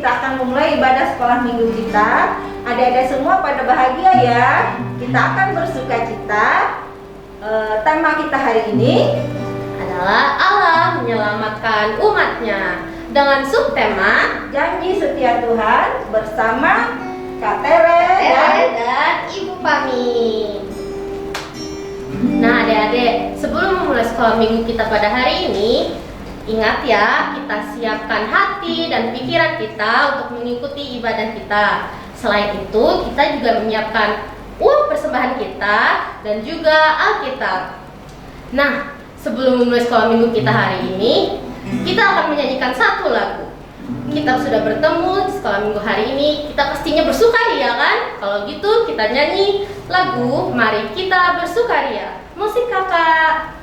kita akan memulai ibadah sekolah minggu kita. Adik-adik semua pada bahagia ya. Kita akan bersuka cita. Tema kita hari ini adalah Allah menyelamatkan umatnya dengan subtema Janji Setia Tuhan bersama Kak Tere dan Ibu Pami. Nah adik-adik, sebelum memulai sekolah minggu kita pada hari ini, ingat ya, kita siapkan hati dan pikiran kita untuk mengikuti ibadah kita. Selain itu, kita juga menyiapkan uang persembahan kita dan juga Alkitab. Nah, sebelum memulai sekolah minggu kita hari ini, kita akan menyanyikan satu lagu. Kita sudah bertemu di sekolah minggu hari ini, kita pastinya bersukaria kan? Kalau gitu kita nyanyi lagu Mari Kita Bersukaria. Musik kakak.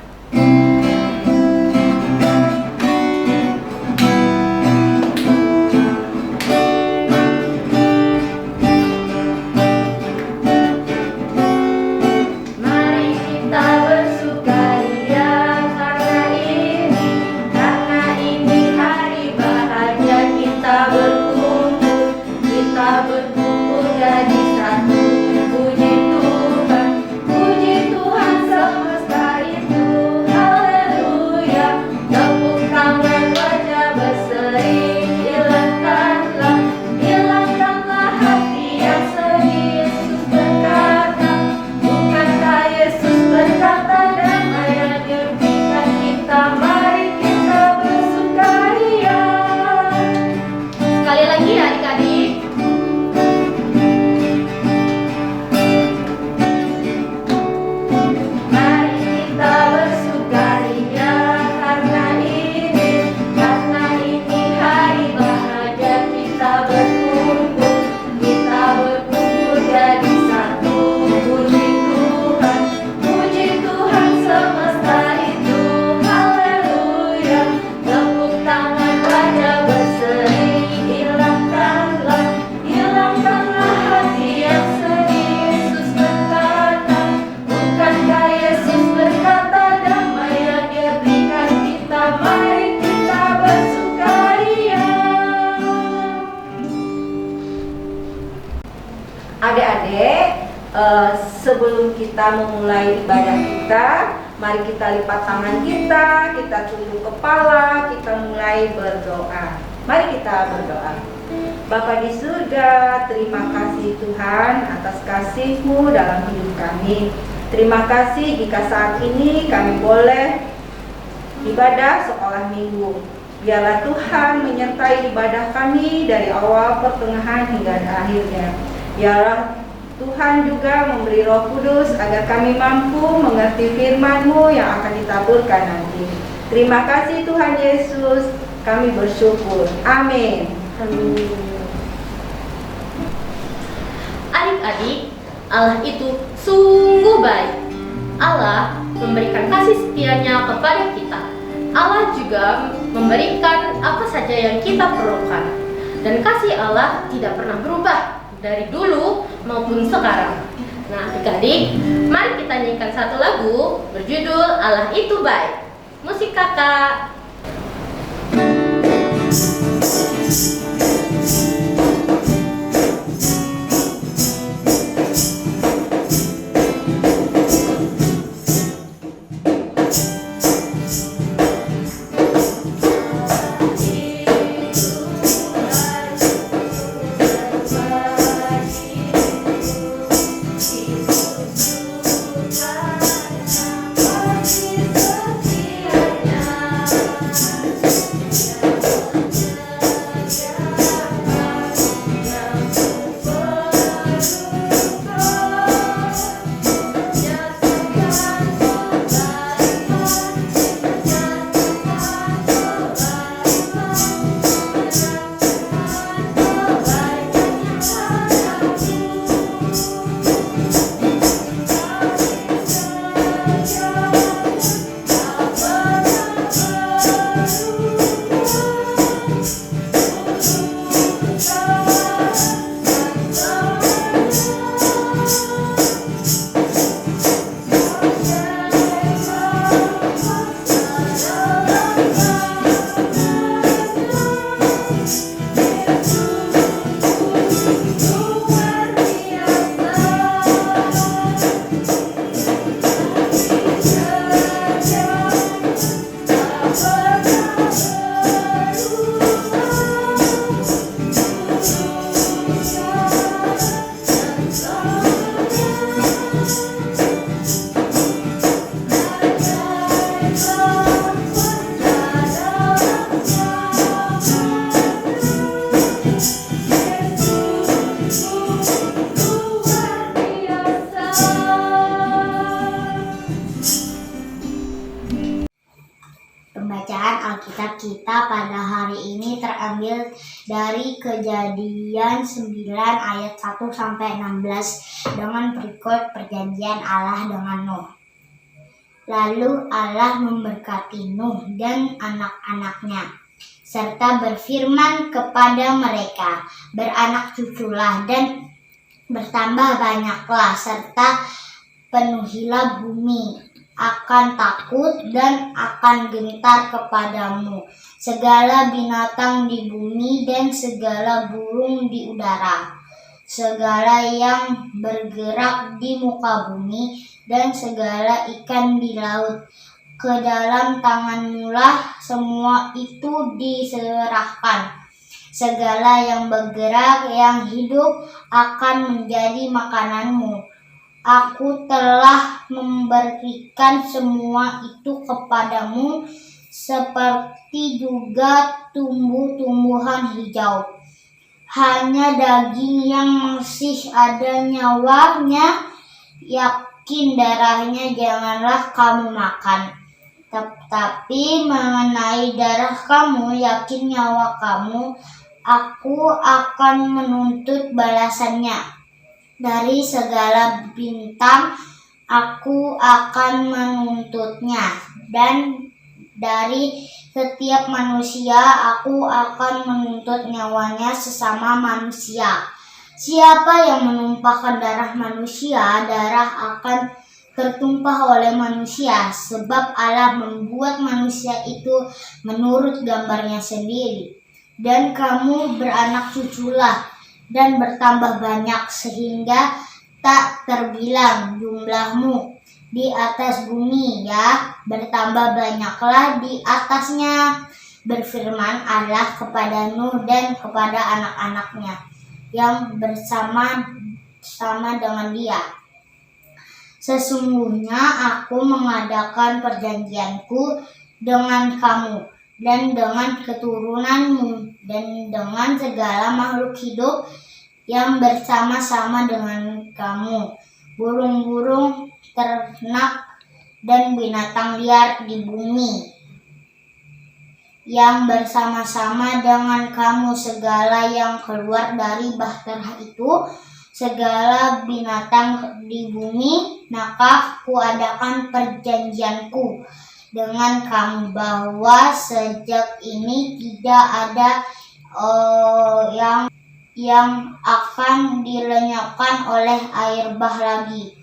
Adik-adik, sebelum kita memulai ibadah kita, mari kita lipat tangan kita tunduk kepala, kita mulai berdoa. Mari kita berdoa. Bapa di surga, terima kasih Tuhan atas kasih-Mu dalam hidup kami. Terima kasih jika saat ini kami boleh ibadah sekolah minggu. Biarlah Tuhan menyertai ibadah kami dari awal, pertengahan hingga akhirnya. Biarlah Tuhan juga memberi Roh Kudus agar kami mampu mengerti firman-Mu yang akan ditaburkan nanti. Terima kasih Tuhan Yesus, kami bersyukur. Amin. Amin. Adik-adik, Allah itu sungguh baik. Allah memberikan kasih setianya kepada kita. Allah juga memberikan apa saja yang kita perlukan. Dan kasih Allah tidak pernah berubah dari dulu maupun sekarang. Nah adik-adik, mari kita nyanyikan satu lagu berjudul Allah Itu Baik. Musik kakak. Setianya luar biasa. Pembacaan Alkitab kita pada hari ini terambil dari Kejadian 9 ayat 1 sampai 16 dengan berikut perjanjian Allah dengan Nuh. Lalu Allah memberkati Nuh dan anak-anaknya, serta berfirman kepada mereka, beranak cuculah dan bertambah banyaklah, serta penuhilah bumi, akan takut dan akan gentar kepadamu segala binatang di bumi dan segala burung di udara, segala yang bergerak di muka bumi dan segala ikan di laut. Ke dalam tanganmulah semua itu diserahkan. Segala yang bergerak, yang hidup akan menjadi makananmu. Aku telah memberikan semua itu kepadamu, seperti juga tumbuh-tumbuhan hijau. Hanya daging yang masih ada nyawanya, yakin darahnya janganlah kamu makan. Tetapi mengenai darah kamu, yakin nyawa kamu, aku akan menuntut balasannya. Dari segala bintang aku akan menuntutnya, dan dari setiap manusia aku akan menuntut nyawanya sesama manusia. Siapa yang menumpahkan darah manusia, darah akan tertumpah oleh manusia, sebab Allah membuat manusia itu menurut gambarnya sendiri. Dan kamu beranak cuculah dan bertambah banyak, sehingga tak terbilang jumlahmu di atas bumi, ya, bertambah banyaklah di atasnya. Berfirman Allah kepada Nuh dan kepada anak-anaknya yang bersama-sama dengan dia, sesungguhnya aku mengadakan perjanjianku dengan kamu dan dengan keturunanmu dan dengan segala makhluk hidup yang bersama-sama dengan kamu, burung-burung, ternak, dan binatang liar di bumi yang bersama-sama dengan kamu, segala yang keluar dari bahtera itu, segala binatang di bumi. Maka kuadakan perjanjianku dengan kamu, bahwa sejak ini tidak ada yang akan dilenyapkan oleh air bah lagi,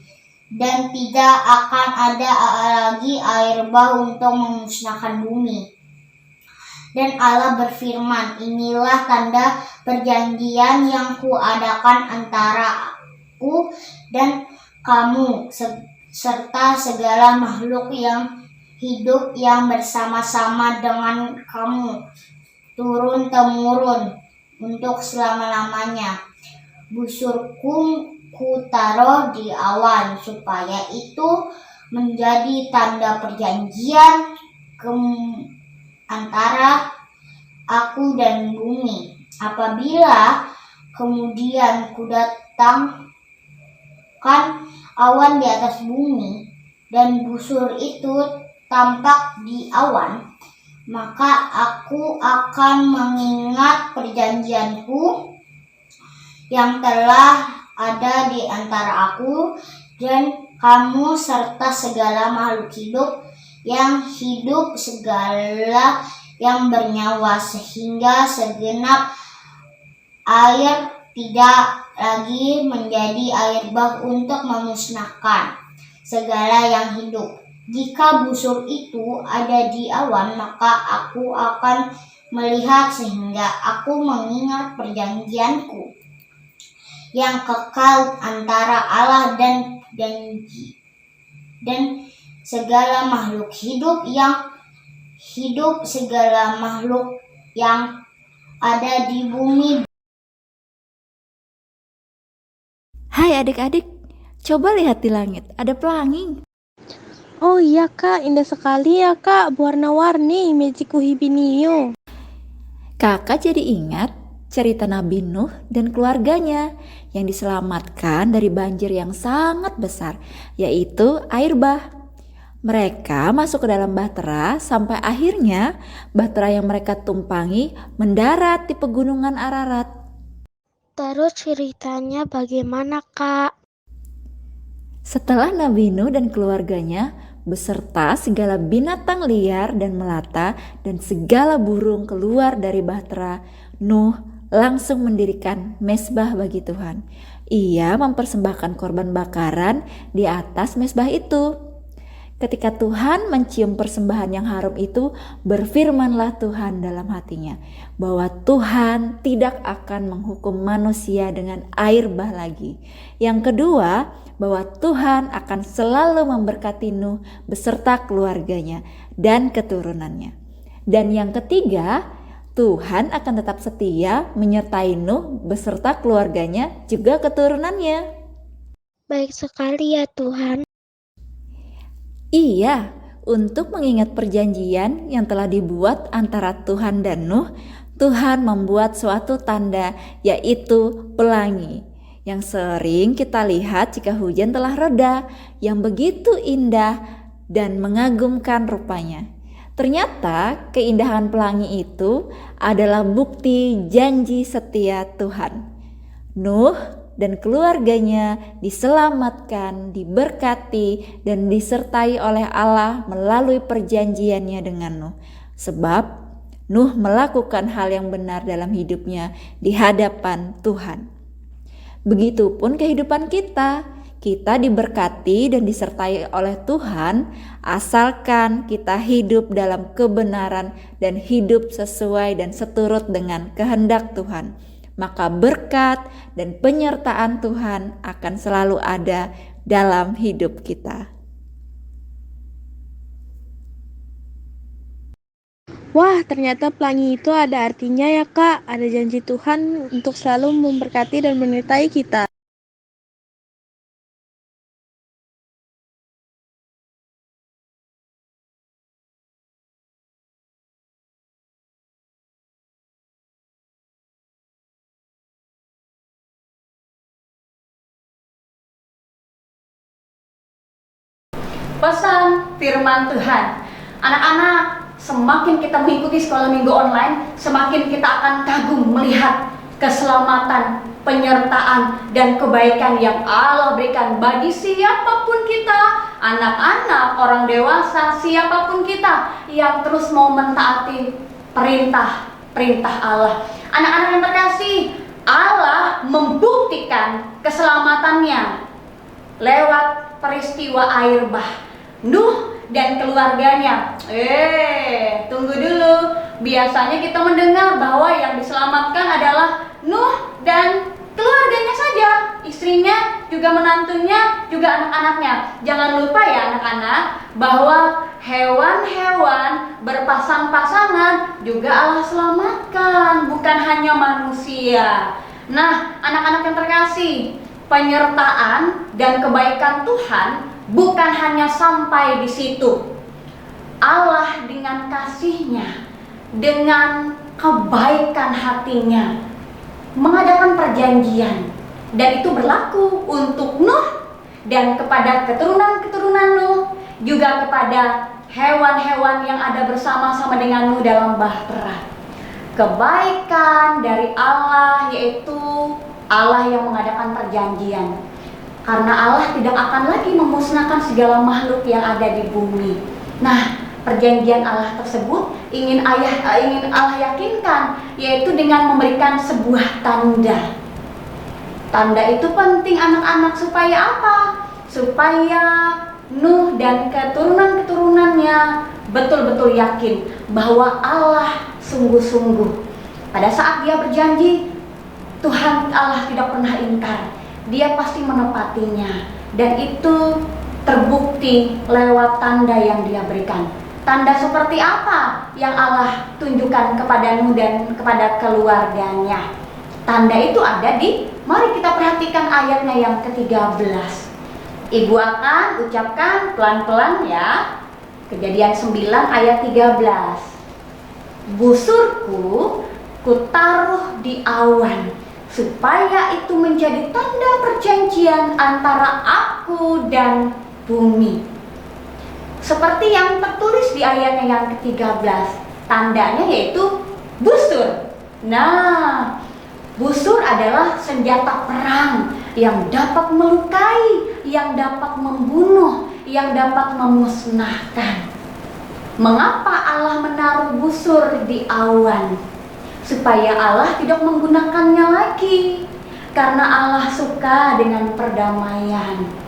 dan tidak akan ada lagi air bah untuk memusnahkan bumi. Dan Allah berfirman, inilah tanda perjanjian yang kuadakan antara aku dan kamu, serta segala makhluk yang hidup yang bersama-sama dengan kamu, turun-temurun, untuk selama-lamanya. Busurku kutaruh di awan, supaya itu menjadi tanda perjanjian antara aku dan bumi. Apabila kemudian kudatangkan awan di atas bumi, dan busur itu tampak di awan, maka aku akan mengingat perjanjianku yang telah ada di antara aku dan kamu serta segala makhluk hidup yang hidup, segala yang bernyawa, sehingga segenap air tidak lagi menjadi air bah untuk memusnahkan segala yang hidup. Jika busur itu ada di awan, maka aku akan melihat, sehingga aku mengingat perjanjianku yang kekal antara Allah dan segala makhluk hidup yang hidup, segala makhluk yang ada di bumi. Hai adik-adik, coba lihat di langit, ada pelangi. Oh iya kak, indah sekali ya kak, berwarna-warni Mejiku Hibiniu. Kakak jadi ingat cerita Nabi Nuh dan keluarganya yang diselamatkan dari banjir yang sangat besar, yaitu air bah. Mereka masuk ke dalam bahtera sampai akhirnya bahtera yang mereka tumpangi mendarat di pegunungan Ararat. Terus ceritanya bagaimana, Kak? Setelah Nabi Nuh dan keluarganya beserta segala binatang liar dan melata dan segala burung keluar dari bahtera, Nuh langsung mendirikan mezbah bagi Tuhan. Ia mempersembahkan korban bakaran di atas mezbah itu. Ketika Tuhan mencium persembahan yang harum itu, berfirmanlah Tuhan dalam hatinya bahwa Tuhan tidak akan menghukum manusia dengan air bah lagi. Yang kedua, bahwa Tuhan akan selalu memberkati Nuh beserta keluarganya dan keturunannya. Dan yang ketiga, Tuhan akan tetap setia menyertai Nuh beserta keluarganya juga keturunannya. Baik sekali ya Tuhan. Iya, untuk mengingat perjanjian yang telah dibuat antara Tuhan dan Nuh, Tuhan membuat suatu tanda, yaitu pelangi, yang sering kita lihat jika hujan telah reda, yang begitu indah dan mengagumkan rupanya. Ternyata keindahan pelangi itu adalah bukti janji setia Tuhan. Nuh dan keluarganya diselamatkan, diberkati, dan disertai oleh Allah melalui perjanjiannya dengan Nuh. Sebab Nuh melakukan hal yang benar dalam hidupnya di hadapan Tuhan. Begitupun kehidupan kita. Kita diberkati dan disertai oleh Tuhan asalkan kita hidup dalam kebenaran dan hidup sesuai dan seturut dengan kehendak Tuhan. Maka berkat dan penyertaan Tuhan akan selalu ada dalam hidup kita. Wah, ternyata pelangi itu ada artinya ya Kak. Ada janji Tuhan untuk selalu memberkati dan menyertai kita. Pesan firman Tuhan. Anak-anak, semakin kita mengikuti sekolah minggu online, semakin kita akan kagum melihat keselamatan, penyertaan, dan kebaikan yang Allah berikan bagi siapapun kita, anak-anak, orang dewasa, siapapun kita yang terus mau mentaati perintah Allah. Anak-anak yang terkasih, Allah membuktikan keselamatannya lewat peristiwa air bah. Nuh dan keluarganya. Tunggu dulu. Biasanya kita mendengar bahwa yang diselamatkan adalah Nuh dan keluarganya saja, istrinya, juga menantunya, juga anak-anaknya. Jangan lupa ya anak-anak, bahwa hewan-hewan berpasang-pasangan juga Allah selamatkan, bukan hanya manusia. Nah, anak-anak yang terkasih, penyertaan dan kebaikan Tuhan bukan hanya sampai di situ. Allah dengan kasih-Nya, dengan kebaikan hatinya mengadakan perjanjian, dan itu berlaku untuk Nuh dan kepada keturunan-keturunan Nuh, juga kepada hewan-hewan yang ada bersama-sama dengan Nuh dalam bahtera. Kebaikan dari Allah yaitu Allah yang mengadakan perjanjian. Karena Allah tidak akan lagi memusnahkan segala makhluk yang ada di bumi. Nah, perjanjian Allah tersebut ingin Allah yakinkan, yaitu dengan memberikan sebuah tanda. Tanda itu penting anak-anak supaya apa? Supaya Nuh dan keturunan-keturunannya betul-betul yakin bahwa Allah sungguh-sungguh. Pada saat Dia berjanji, Tuhan Allah tidak pernah ingkar. Dia pasti menepatinya, dan itu terbukti lewat tanda yang Dia berikan. Tanda seperti apa yang Allah tunjukkan kepada Nuh dan kepada keluarganya? Tanda itu ada mari kita perhatikan ayatnya yang ke-13. Ibu akan ucapkan pelan-pelan ya. Kejadian 9 ayat 13. Busurku, kutaruh di awan, supaya itu menjadi tanda perjanjian antara aku dan bumi. Seperti yang tertulis di ayatnya yang ke-13, tandanya yaitu busur. Nah, busur adalah senjata perang yang dapat melukai, yang dapat membunuh, yang dapat memusnahkan. Mengapa Allah menaruh busur di awan? Supaya Allah tidak menggunakannya lagi. Karena Allah suka dengan perdamaian.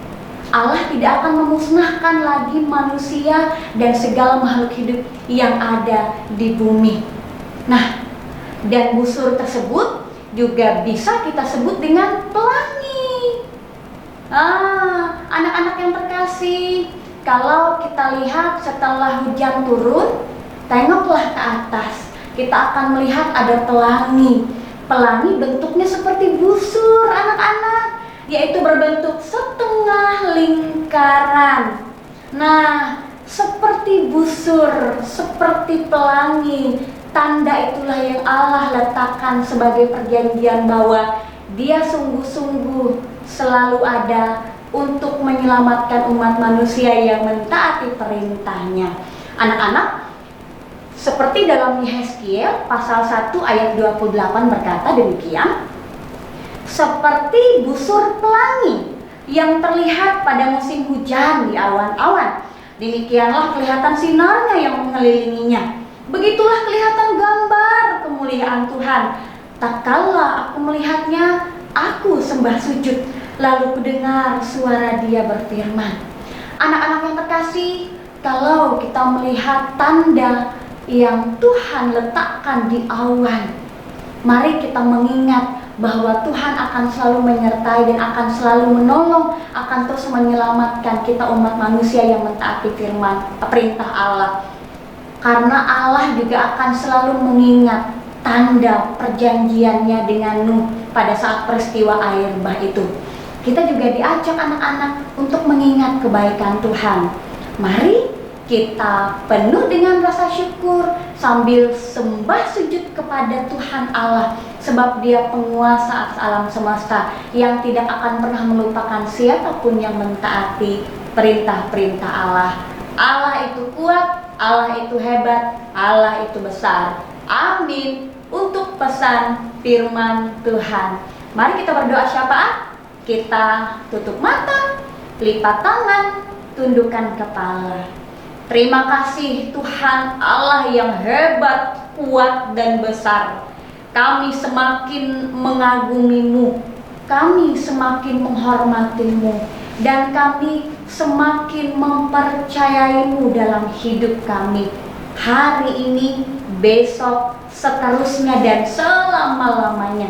Allah tidak akan memusnahkan lagi manusia dan segala makhluk hidup yang ada di bumi. Nah, dan busur tersebut juga bisa kita sebut dengan pelangi. Anak-anak yang terkasih, kalau kita lihat setelah hujan turun, tengoklah ke atas. Kita akan melihat ada pelangi. Pelangi bentuknya seperti busur, anak-anak, yaitu berbentuk setengah lingkaran. Nah, seperti busur, seperti pelangi, tanda itulah yang Allah letakkan sebagai perjanjian bahwa Dia sungguh-sungguh selalu ada untuk menyelamatkan umat manusia yang mentaati perintahnya. Anak-anak, seperti dalam Yehezkiel pasal 1 ayat 28 berkata demikian, seperti busur pelangi yang terlihat pada musim hujan di awan-awan, demikianlah kelihatan sinarnya yang mengelilinginya. Begitulah kelihatan gambar kemuliaan Tuhan. Tak kala aku melihatnya, aku sembah sujud, lalu kudengar suara Dia berfirman. Anak-anak yang terkasih, kalau kita melihat tanda yang Tuhan letakkan di awan, mari kita mengingat bahwa Tuhan akan selalu menyertai dan akan selalu menolong, akan terus menyelamatkan kita umat manusia yang mentaati firman perintah Allah. Karena Allah juga akan selalu mengingat tanda perjanjiannya dengan Nuh pada saat peristiwa air bah itu. Kita juga diajak anak-anak untuk mengingat kebaikan Tuhan. Mari kita penuh dengan rasa syukur sambil sembah sujud kepada Tuhan Allah, sebab Dia penguasa atas alam semesta yang tidak akan pernah melupakan siapapun yang mentaati perintah-perintah Allah. Allah itu kuat, Allah itu hebat, Allah itu besar. Amin. Untuk pesan firman Tuhan, mari kita berdoa syafaat. Kita tutup mata, lipat tangan, tundukkan kepala. Terima kasih Tuhan Allah yang hebat, kuat, dan besar. Kami semakin mengagumi-Mu, kami semakin menghormati-Mu, dan kami semakin mempercayai-Mu dalam hidup kami. Hari ini, besok, seterusnya, dan selama-lamanya.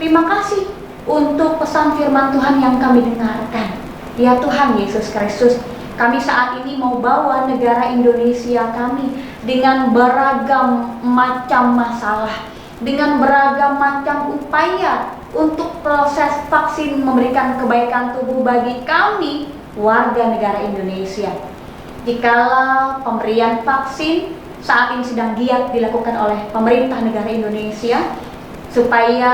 Terima kasih untuk pesan firman Tuhan yang kami dengarkan. Ya Tuhan Yesus Kristus, kami saat ini mau bawa negara Indonesia kami dengan beragam macam masalah, dengan beragam macam upaya untuk proses vaksin memberikan kebaikan tubuh bagi kami warga negara Indonesia. Jikalau pemberian vaksin saat ini sedang giat dilakukan oleh pemerintah negara Indonesia supaya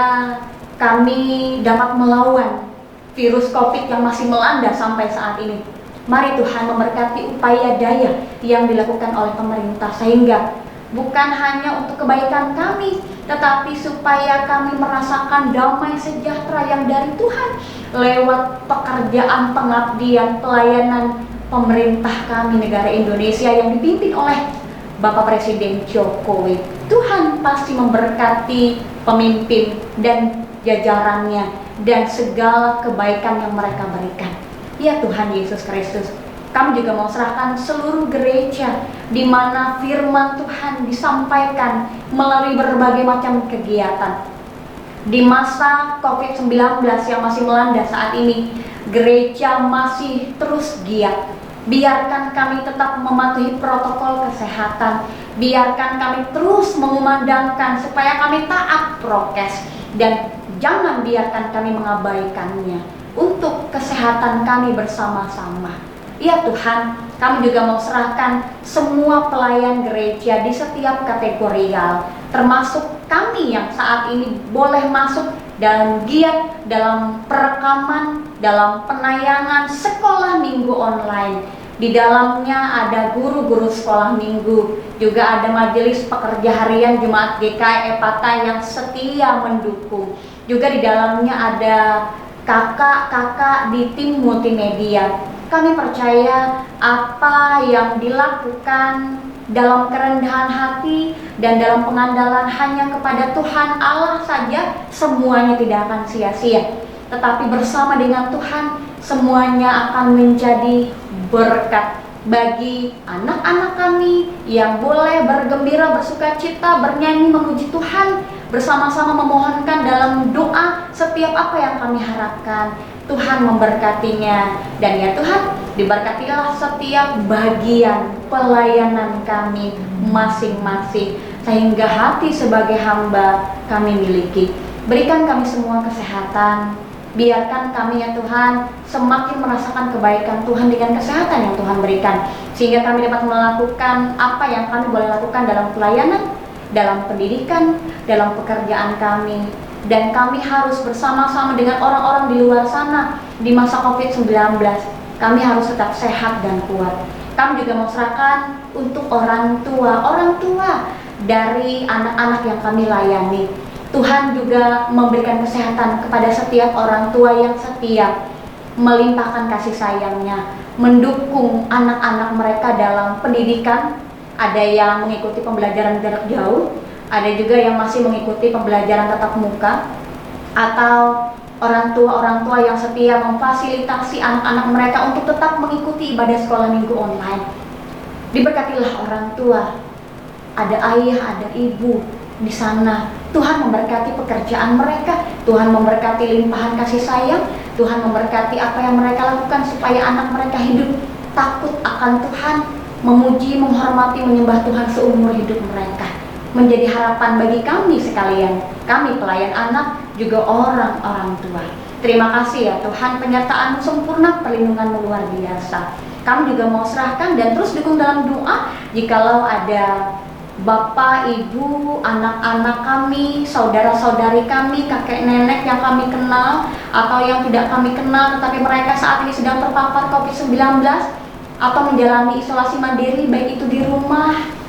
kami dapat melawan virus COVID yang masih melanda sampai saat ini. Mari Tuhan memberkati upaya daya yang dilakukan oleh pemerintah, sehingga bukan hanya untuk kebaikan kami, tetapi supaya kami merasakan damai sejahtera yang dari Tuhan lewat pekerjaan pengabdian pelayanan pemerintah kami negara Indonesia yang dipimpin oleh Bapak Presiden Jokowi. Tuhan pasti memberkati pemimpin dan jajarannya dan segala kebaikan yang mereka berikan. Ya Tuhan Yesus Kristus, kami juga mau serahkan seluruh gereja di mana firman Tuhan disampaikan melalui berbagai macam kegiatan. Di masa COVID-19 yang masih melanda saat ini, gereja masih terus giat. Biarkan kami tetap mematuhi protokol kesehatan. Biarkan kami terus mengumandangkan supaya kami taat prokes. Dan jangan biarkan kami mengabaikannya untuk kesehatan kami bersama-sama. Ya Tuhan, kami juga mau serahkan semua pelayan gereja di setiap kategorial, termasuk kami yang saat ini boleh masuk dan giat dalam perekaman, dalam penayangan sekolah minggu online. Di dalamnya ada guru-guru sekolah minggu, juga ada majelis pekerja harian Jemaat GKI Epata yang setia mendukung. Juga di dalamnya ada kakak-kakak di tim multimedia. Kami percaya apa yang dilakukan dalam kerendahan hati dan dalam pengandalan hanya kepada Tuhan Allah saja, semuanya tidak akan sia-sia. Tetapi bersama dengan Tuhan, semuanya akan menjadi berkat bagi anak-anak kami yang boleh bergembira, bersukacita, bernyanyi, memuji Tuhan, bersama-sama memohonkan dalam doa setiap apa yang kami harapkan. Tuhan memberkatinya, dan ya Tuhan, diberkatilah setiap bagian pelayanan kami masing-masing, sehingga hati sebagai hamba kami miliki. Berikan kami semua kesehatan, biarkan kami ya Tuhan semakin merasakan kebaikan Tuhan dengan kesehatan yang Tuhan berikan, sehingga kami dapat melakukan apa yang kami boleh lakukan dalam pelayanan, dalam pendidikan, dalam pekerjaan kami. Dan kami harus bersama-sama dengan orang-orang di luar sana di masa COVID-19. Kami harus tetap sehat dan kuat. Kami juga mau serahkan untuk orang tua dari anak-anak yang kami layani. Tuhan juga memberikan kesehatan kepada setiap orang tua yang setia, melimpahkan kasih sayangnya, mendukung anak-anak mereka dalam pendidikan. Ada yang mengikuti pembelajaran jarak jauh, ada juga yang masih mengikuti pembelajaran tatap muka, atau orang tua yang setia memfasilitasi anak-anak mereka untuk tetap mengikuti ibadah sekolah minggu online. Diberkatilah orang tua, ada ayah, ada ibu di sana. Tuhan memberkati pekerjaan mereka, Tuhan memberkati limpahan kasih sayang, Tuhan memberkati apa yang mereka lakukan supaya anak mereka hidup takut akan Tuhan, memuji, menghormati, menyembah Tuhan seumur hidup mereka. Menjadi harapan bagi kami sekalian, kami pelayan anak, juga orang-orang tua. Terima kasih ya Tuhan, penyertaan sempurna, perlindungan luar biasa. Kami juga mau serahkan dan terus dukung dalam doa jikalau ada bapak, ibu, anak-anak kami, saudara-saudari kami, kakek nenek yang kami kenal atau yang tidak kami kenal tetapi mereka saat ini sedang terpapar COVID-19 atau menjalani isolasi mandiri, baik itu di rumah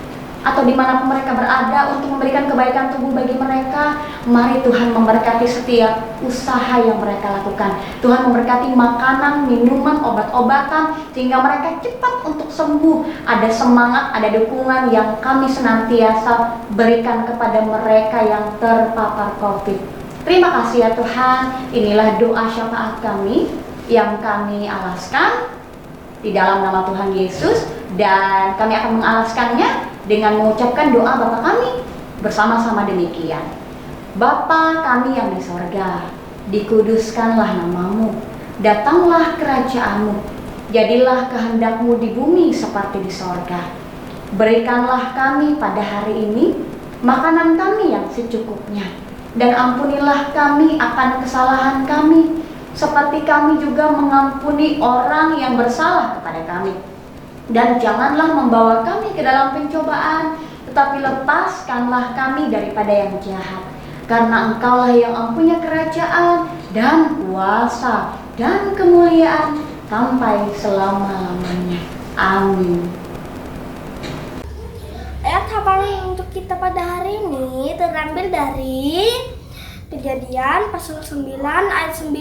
atau dimanapun mereka berada, untuk memberikan kebaikan tubuh bagi mereka. Mari Tuhan memberkati setiap usaha yang mereka lakukan. Tuhan memberkati makanan, minuman, obat-obatan, sehingga mereka cepat untuk sembuh. Ada semangat, ada dukungan yang kami senantiasa berikan kepada mereka yang terpapar COVID. Terima kasih ya Tuhan. Inilah doa syafaat kami yang kami alaskan di dalam nama Tuhan Yesus, dan kami akan mengalaskannya dengan mengucapkan doa Bapa kami bersama-sama demikian. Bapa kami yang di sorga, dikuduskanlah namamu, datanglah kerajaanmu, jadilah kehendakmu di bumi seperti di sorga. Berikanlah kami pada hari ini makanan kami yang secukupnya, dan ampunilah kami akan kesalahan kami, seperti kami juga mengampuni orang yang bersalah kepada kami. Dan janganlah membawa kami ke dalam pencobaan, tetapi lepaskanlah kami daripada yang jahat. Karena Engkaulah yang mempunyai kerajaan dan kuasa dan kemuliaan sampai selama-lamanya. Amin. Ayat hafalan untuk kita pada hari ini terambil dari Kejadian pasal 9 ayat 9.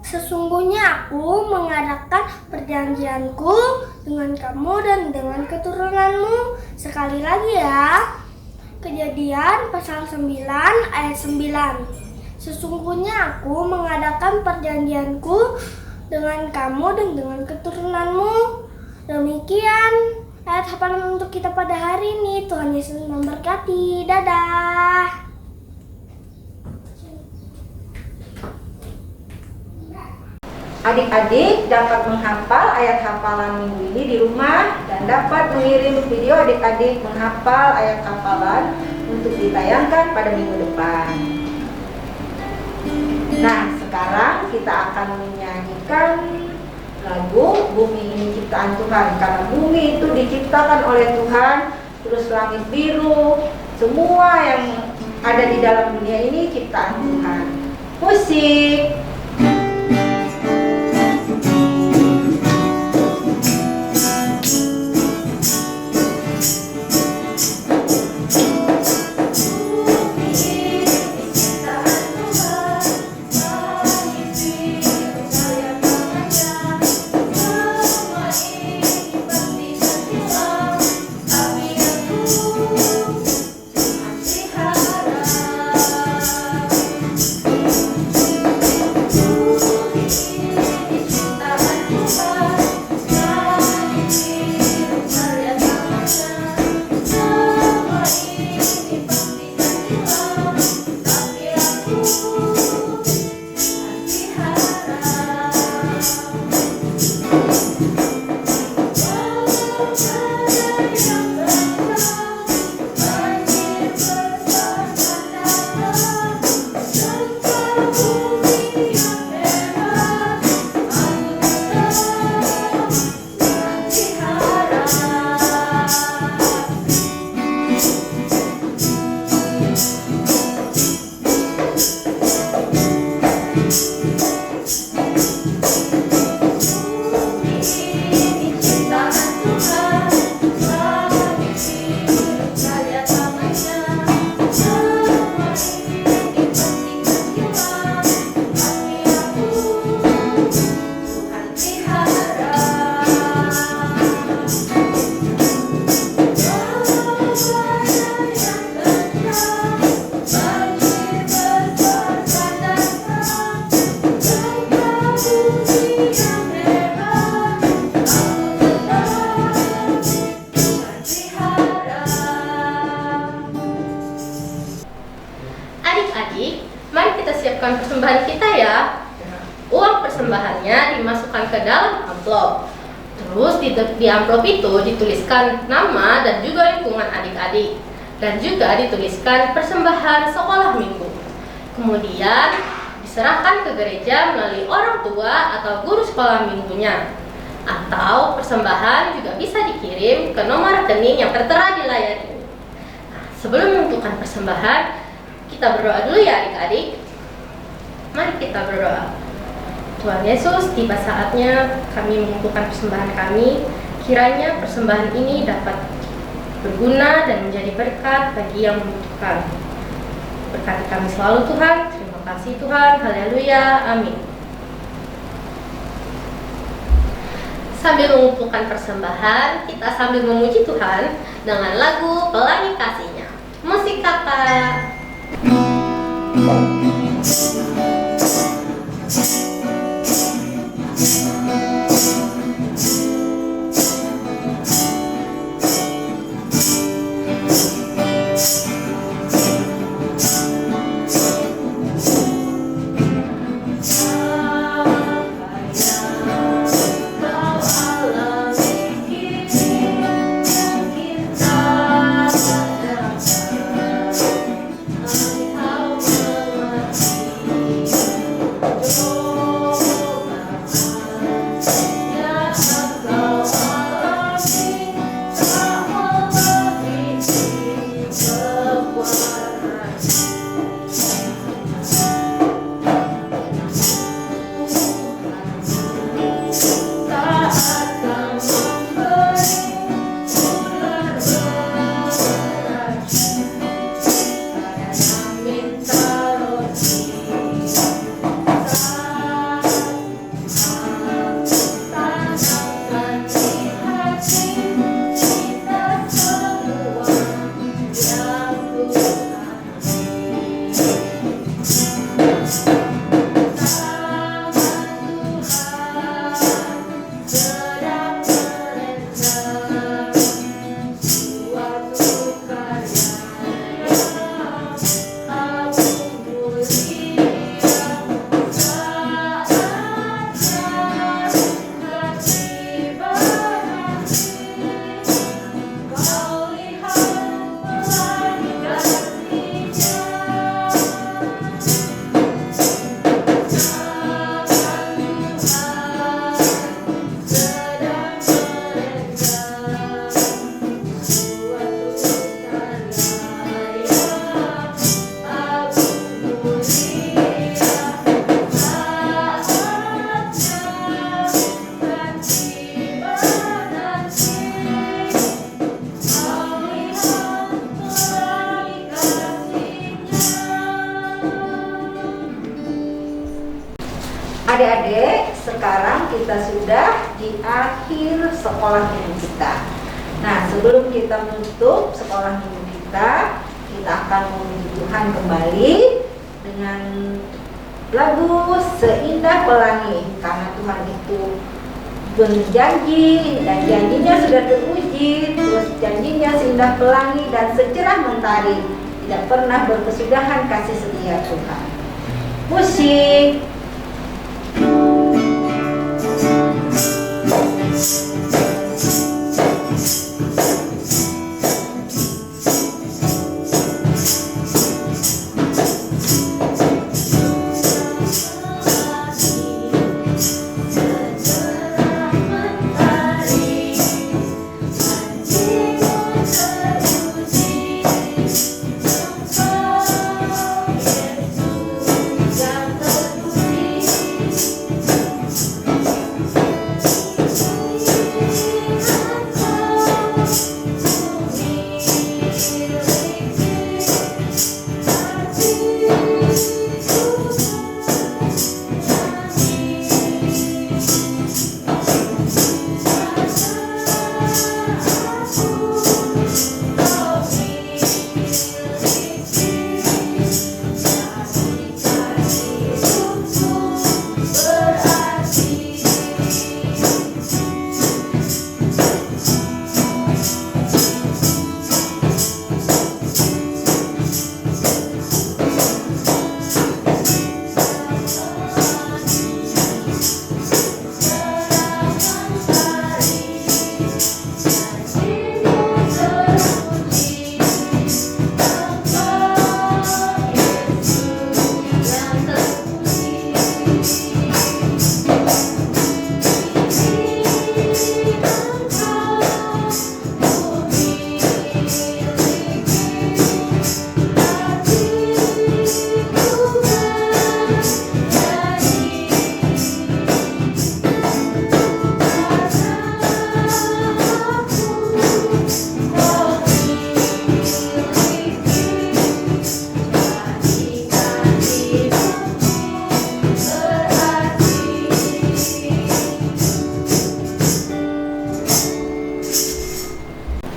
Sesungguhnya aku mengadakan perjanjianku dengan kamu dan dengan keturunanmu. Sekali lagi ya. Kejadian pasal 9 ayat 9. Sesungguhnya aku mengadakan perjanjianku dengan kamu dan dengan keturunanmu. Demikian ayat hafalan untuk kita pada hari ini. Tuhan Yesus memberkati. Dadah. Adik-adik dapat menghafal ayat hafalan minggu ini di rumah dan dapat mengirim video adik-adik menghafal ayat hafalan untuk ditayangkan pada minggu depan. Nah, sekarang kita akan menyanyikan lagu Bumi Ini Ciptaan Tuhan. Karena bumi itu diciptakan oleh Tuhan, terus langit biru, Semua yang ada di dalam dunia ini ciptaan Tuhan. Musik. Adik-adik, mari kita siapkan persembahan kita ya. Uang persembahannya dimasukkan ke dalam amplop. Terus di amplop itu dituliskan nama dan juga lingkungan adik-adik. Dan juga dituliskan persembahan sekolah minggu. Kemudian diserahkan ke gereja melalui orang tua atau guru sekolah minggunya. Atau persembahan juga bisa dikirim ke nomor rekening yang tertera di layar ini. Nah, sebelum menentukan persembahan, kita berdoa dulu ya adik-adik. Mari kita berdoa. Tuhan Yesus, tiba saatnya kami mengumpulkan persembahan kami. Kiranya persembahan ini dapat berguna dan menjadi berkat bagi yang membutuhkan. Berkati kami selalu Tuhan. Terima kasih Tuhan. Haleluya. Amin. Sambil mengumpulkan persembahan, kita sambil memuji Tuhan dengan lagu Pelangi Kasih-Nya. Musik kakak. Kau adik-adik, sekarang kita sudah di akhir sekolah minggu kita. Nah, sebelum kita menutup sekolah minggu kita akan memuji Tuhan kembali dengan lagu Seindah Pelangi, karena Tuhan itu berjanji dan janjinya sudah teruji. Terus janjinya seindah pelangi dan secerah mentari, tidak pernah berkesudahan kasih setia Tuhan. Musik.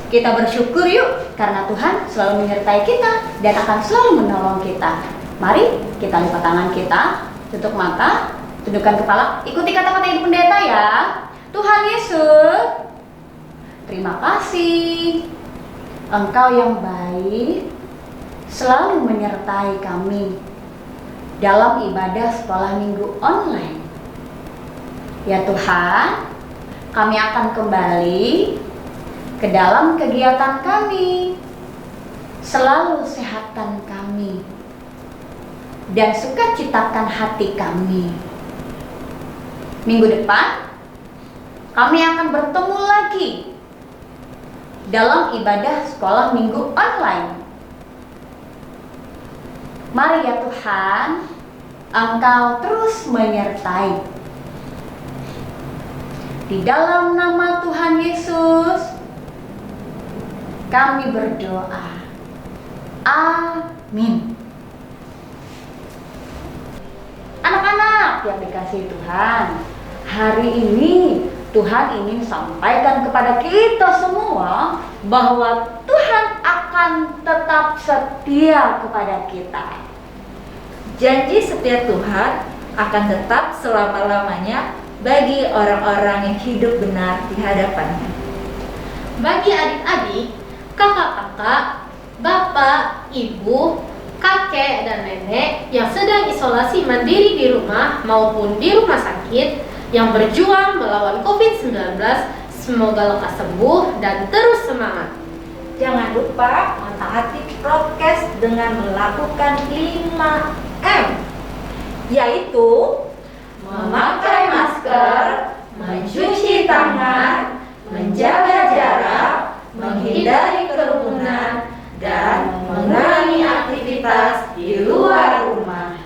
Kita bersyukur yuk, karena Tuhan selalu menyertai kita dan akan selalu menolong kita. Mari kita lipat tangan kita, tutup mata, tundukkan kepala, ikuti kata-kata Ibu Pendeta ya. Tuhan Yesus, terima kasih. Engkau yang baik selalu menyertai kami dalam ibadah sekolah minggu online. Ya Tuhan, kami akan kembali ke dalam kegiatan kami. Selalu sehatkan kami dan sukacitakan hati kami. Minggu depan kami akan bertemu lagi dalam ibadah sekolah minggu online. Mari ya Tuhan, Engkau terus menyertai. Di dalam nama Tuhan Yesus kami berdoa. Amin. Anak-anak yang dikasihi Tuhan, hari ini Tuhan ingin sampaikan kepada kita semua bahwa Tuhan akan tetap setia kepada kita. Janji setia Tuhan akan tetap selama-lamanya bagi orang-orang yang hidup benar di hadapannya. Bagi adik-adik, kakak-kakak, bapak, ibu, kakek, dan nenek yang sedang isolasi mandiri di rumah maupun di rumah sakit, yang berjuang melawan COVID-19, semoga lekas sembuh dan terus semangat. Jangan lupa mentaati prokes dengan melakukan 5M, yaitu memakai masker, mencuci tangan, menjaga jarak, menghindari kerumunan, dan mengurangi aktivitas di luar rumah.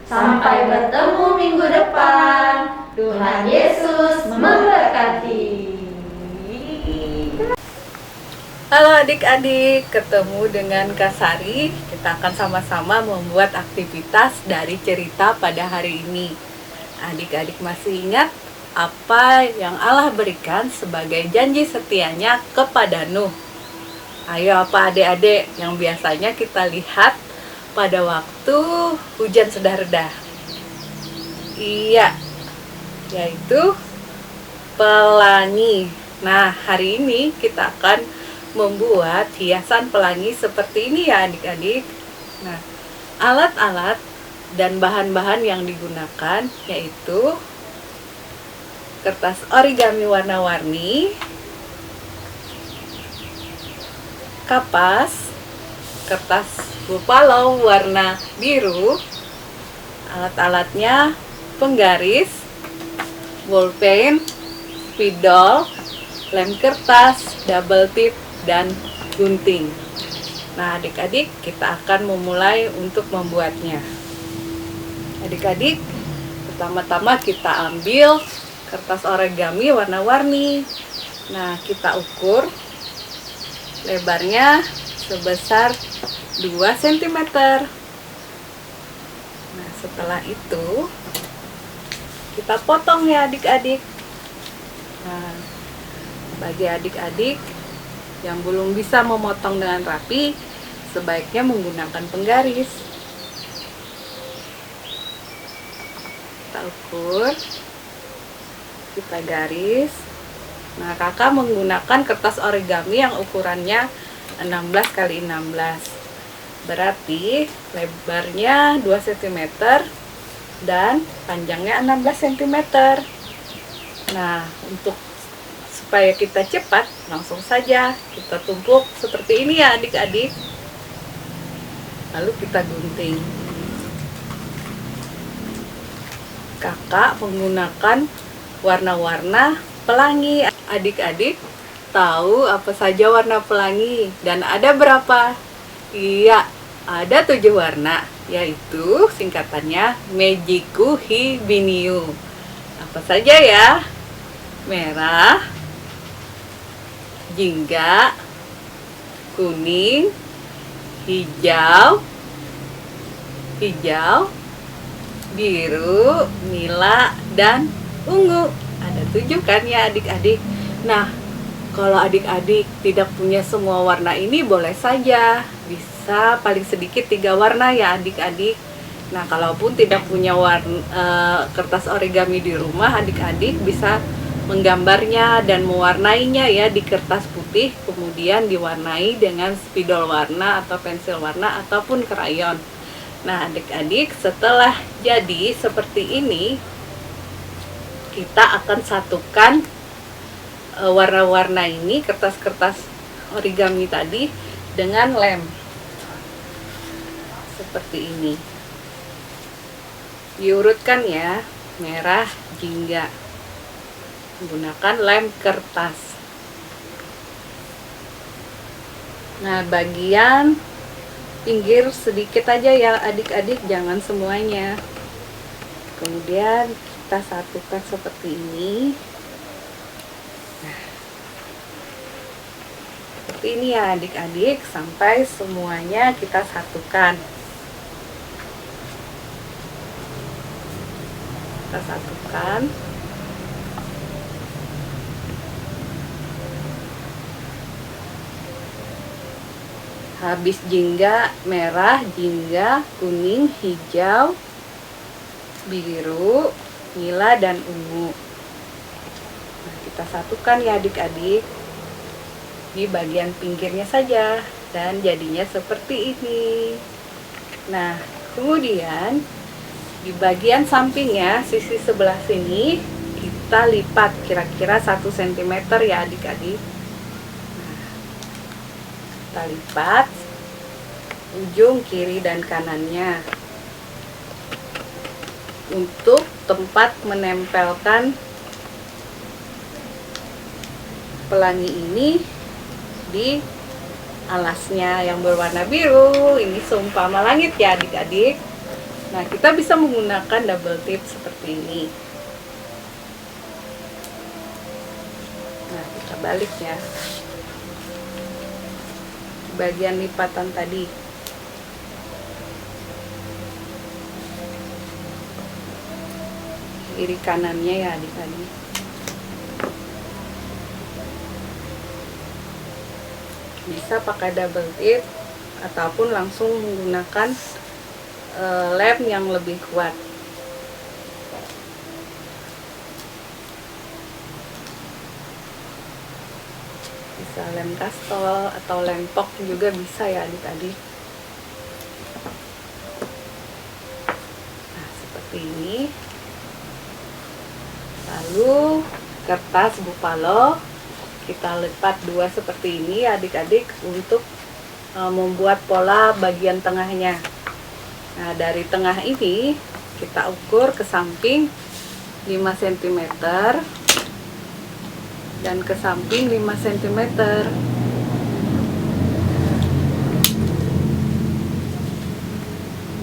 Sampai bertemu minggu depan. Tuhan Yesus memberkati. Halo adik-adik, ketemu dengan Kak Sari. Kita akan sama-sama membuat aktivitas dari cerita pada hari ini. Adik-adik masih ingat apa yang Allah berikan sebagai janji setianya kepada Nuh? Ayo, apa adik-adik yang biasanya kita lihat pada waktu hujan sudah reda? Iya, yaitu pelangi. Nah, hari ini kita akan membuat hiasan pelangi seperti ini ya adik-adik. Nah, alat-alat dan bahan-bahan yang digunakan yaitu kertas origami warna-warni, kapas, kertas buffalo warna biru, alat-alatnya penggaris, bolpen, spidol, lem kertas, double tip, dan gunting. Nah, adik-adik, kita akan memulai untuk membuatnya. Adik-adik, pertama-tama kita ambil kertas origami warna-warni. Nah, kita ukur lebarnya sebesar 2 cm. Nah, setelah itu kita potong ya adik-adik. Nah, bagi adik-adik yang belum bisa memotong dengan rapi, sebaiknya menggunakan penggaris. Kita ukur, kita garis. Nah, kakak menggunakan kertas origami yang ukurannya 16 x 16. Berarti lebarnya 2 cm dan panjangnya 16 cm. Nah, untuk supaya kita cepat, langsung saja kita tumpuk seperti ini ya adik-adik. Lalu kita gunting. Kakak menggunakan warna-warna pelangi. Adik-adik tahu apa saja warna pelangi dan ada berapa? Iya, ada 7 warna, yaitu singkatannya Mejiku Hibiniu. Apa saja ya? Merah, jingga, kuning, hijau, biru, nila, dan ungu. Ada 7 kan ya adik-adik. Nah, kalau adik-adik tidak punya semua warna ini, boleh saja bisa paling sedikit 3 warna ya adik-adik. Nah, kalaupun tidak punya kertas origami di rumah, adik-adik bisa menggambarnya dan mewarnainya ya di kertas putih, kemudian diwarnai dengan spidol warna atau pensil warna ataupun krayon. Nah, adik-adik, setelah jadi seperti ini, kita akan satukan warna-warna ini, kertas-kertas origami tadi, dengan lem seperti ini. Diurutkan ya, merah, jingga, menggunakan lem kertas. Nah, bagian pinggir sedikit aja ya adik-adik, jangan semuanya. Kemudian kita satukan seperti ini. Nah, seperti ini ya adik-adik, sampai semuanya kita satukan. Kita satukan. Habis jingga, merah, jingga, kuning, hijau, biru, nila, dan ungu. Nah, kita satukan ya adik-adik di bagian pinggirnya saja, dan jadinya seperti ini. Nah, kemudian di bagian sampingnya, sisi sebelah sini, kita lipat kira-kira 1 cm ya adik-adik. Kita lipat ujung kiri dan kanannya untuk tempat menempelkan pelangi ini di alasnya yang berwarna biru. Ini seumpama langit ya adik-adik. Nah, kita bisa menggunakan double tip seperti ini. Nah, kita balik ya, bagian lipatan tadi. kiri kanannya ya adik-adik. Bisa pakai double tip ataupun langsung menggunakan lem yang lebih kuat. Bisa lem kastol atau lem pok juga bisa ya adik-adik. Nah, seperti ini. Lalu kertas Bupalo kita lipat dua seperti ini adik-adik untuk membuat pola bagian tengahnya. Nah, dari tengah ini kita ukur ke samping 5 cm dan ke samping 5 cm.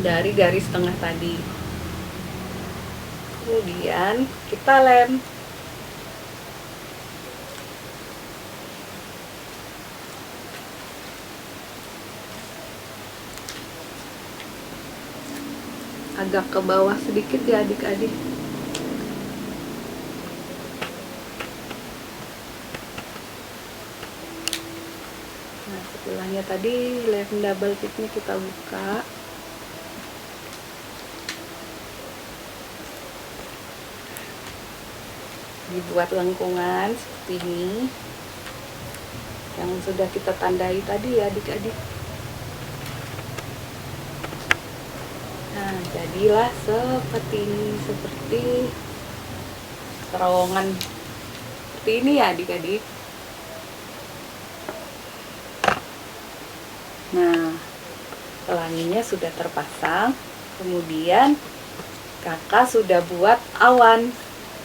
Dari garis tengah tadi. Kemudian kita lem. Agak ke bawah sedikit ya adik-adik. Nah, sebelahnya tadi lem double tipnya kita buka. Dibuat lengkungan seperti ini yang sudah kita tandai tadi ya adik-adik. Nah, jadilah seperti ini, seperti terowongan seperti ini ya adik-adik. Nah, pelanginya sudah terpasang. Kemudian kakak sudah buat awan.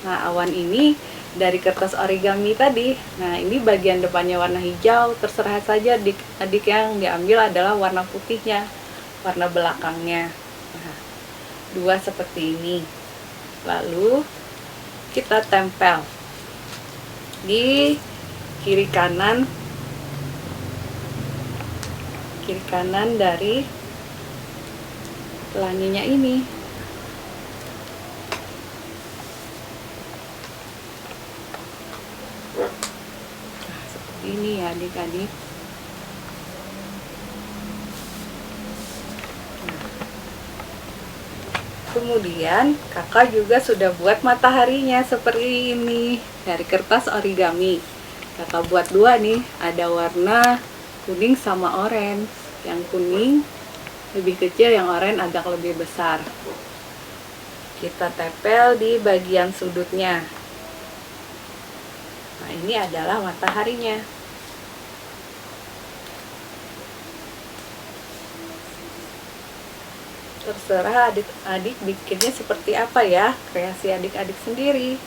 Nah, awan ini dari kertas origami tadi. Nah, ini bagian depannya warna hijau. Terserah saja adik yang diambil adalah warna putihnya, warna belakangnya. Nah, dua seperti ini. Lalu kita tempel di kiri kanan dari pelanginya ini. Nah, seperti ini ya adik-adik. Kemudian kakak juga sudah buat mataharinya seperti ini dari kertas origami. Kakak buat dua nih, ada warna kuning sama oranye. Yang kuning lebih kecil, yang oranye agak lebih besar. Kita tempel di bagian sudutnya. Nah, ini adalah mataharinya. Terserah adik-adik bikinnya seperti apa ya, kreasi adik-adik sendiri.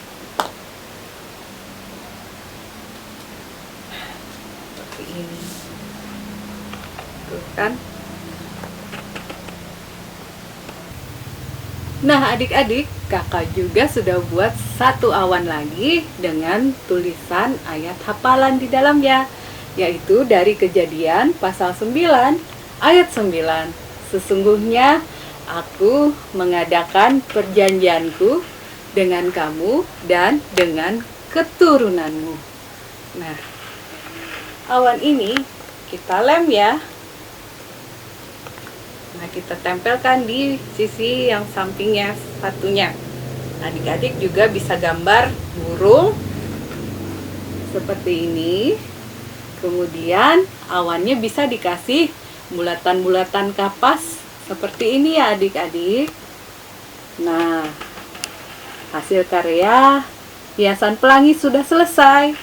Seperti ini. Tuh kan. Nah adik-adik, kakak juga sudah buat satu awan lagi dengan tulisan ayat hafalan di dalamnya, yaitu dari Kejadian pasal 9 ayat 9. Sesungguhnya aku mengadakan perjanjianku dengan kamu dan dengan keturunanmu. Nah, awan ini kita lem ya. Nah, kita tempelkan di sisi yang sampingnya satunya. Adik-adik juga bisa gambar burung seperti ini. Kemudian awannya bisa dikasih bulatan-bulatan kapas seperti ini ya adik-adik. Nah, hasil karya hiasan pelangi sudah selesai.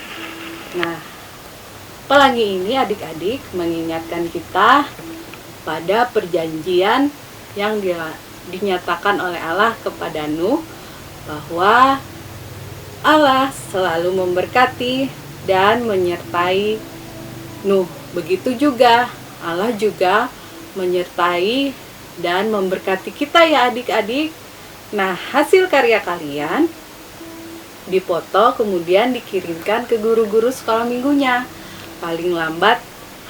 Nah, pelangi ini adik-adik mengingatkan kita pada perjanjian yang dinyatakan oleh Allah kepada Nuh, bahwa Allah selalu memberkati dan menyertai Nuh. Begitu juga Allah juga menyertai dan memberkati kita ya adik-adik. Nah, hasil karya kalian dipoto kemudian dikirimkan ke guru-guru sekolah minggunya. Paling lambat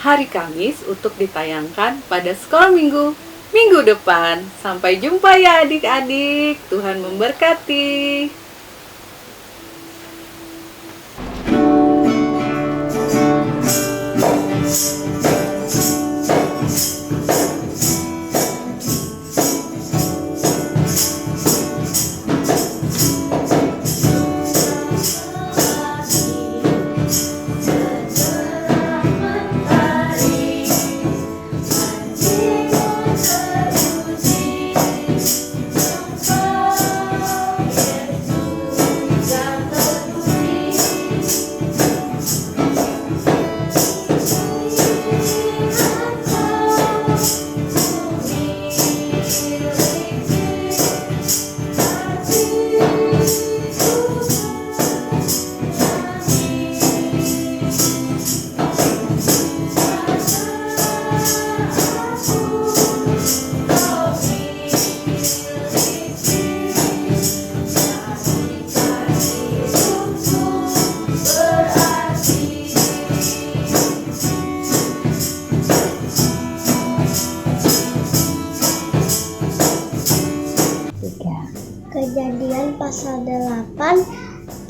hari Kamis untuk ditayangkan pada sekolah minggu depan. Sampai jumpa ya adik-adik. Tuhan memberkati. 3. Kejadian pasal 8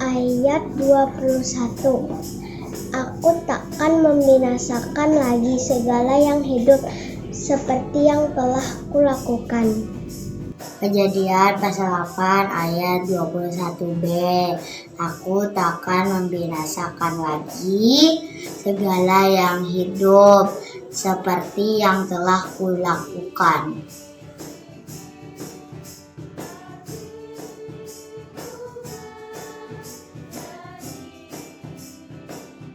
ayat 21. Aku takkan membinasakan lagi segala yang hidup seperti yang telah kulakukan. Kejadian pasal 8 ayat 21b. Aku takkan membinasakan lagi segala yang hidup seperti yang telah kulakukan.